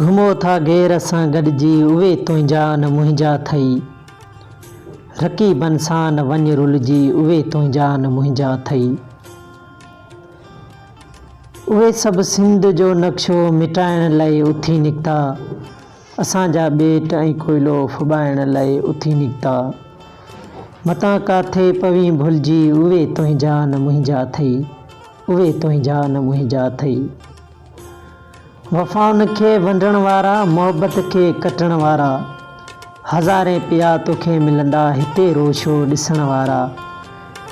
घुमो था घेर सां गॾिजी उहे तुंहिंजा न मुंहिंजा थई। रक़ीबनि सां न वञ रुलिजी उहे तुंहिंजा न मुंहिंजा थई। उहे सभु सिंध जो नक्शो मिटाइण लाइ उथी निकिता। असांजा ॿेट ऐं कोयलो फुॿाइण लाइ उथी निकिता। मतां काथे पवी भुलिजी उहे तुंहिंजा न मुंहिंजा थई। उहे तुंहिंजा न मुंहिंजा थई। वफ़ाउनि खे वंडण वारा मोहबत खे कटण वारा हज़ारे पिया तोखे मिलंदा हिते रोशो ॾिसण वारा।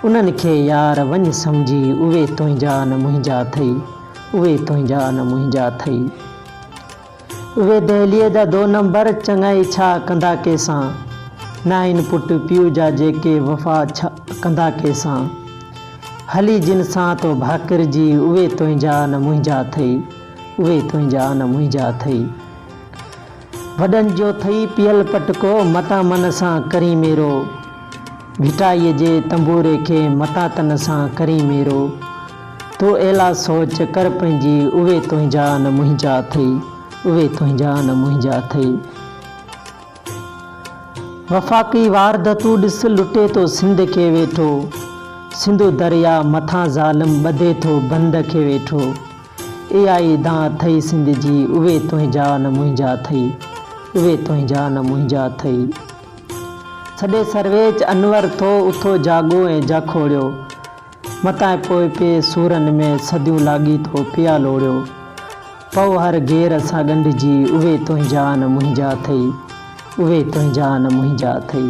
उन्हनि खे यार वञ सम्झी उहे तुंहिंजा न मुंहिंजा थई। उहे तुंहिंजा न मुंहिंजा थई। उहे दहलीअ जा 2 नंबर चङाई छा कंदा कंहिंसां। न आहिनि पुट पीउ जा जेके वफ़ा छा कंदा कंहिंसां। हली जिन सां तो भाकिरजी उहे तुंहिंजा न मुंहिंजा थई। उहे तुंहिंजा न मुंहिंजा थई। वॾनि जो थई पियल पटको मतां मन सां करी मेरो। भिटाईअ जे तंबूरे खे मतां तन सां करी मेरो। तो एला सोच कर पंहिंजी उहे तुंहिंजा न मुंहिंजा थई। उहे तुंहिंजा न मुंहिंजा थई। वफ़ाक़ी वारदतूं ॾिस लुटे तो सिंध खे वेठो। सिंधु दरिया मथां ज़ालिम ॿधे थो बंद खे वेठो। इहा ई दां थई सिंध जी उहे तुंहिंजा न मुंहिंजा थई। उहे तुंहिंजा न मुंहिंजा थई। सॼे सर्वेच अनवर थो उथो जाॻो ऐं जाखोड़ियो। मतां पोइ पे सूरनि में सदियूं लाॻी थो पिया लोड़ियो। पव हर घेर सां ॻंढिजी उहे तुंहिंजा न मुंहिंजा थई। उहे तुंहिंजा न मुंहिंजा थई।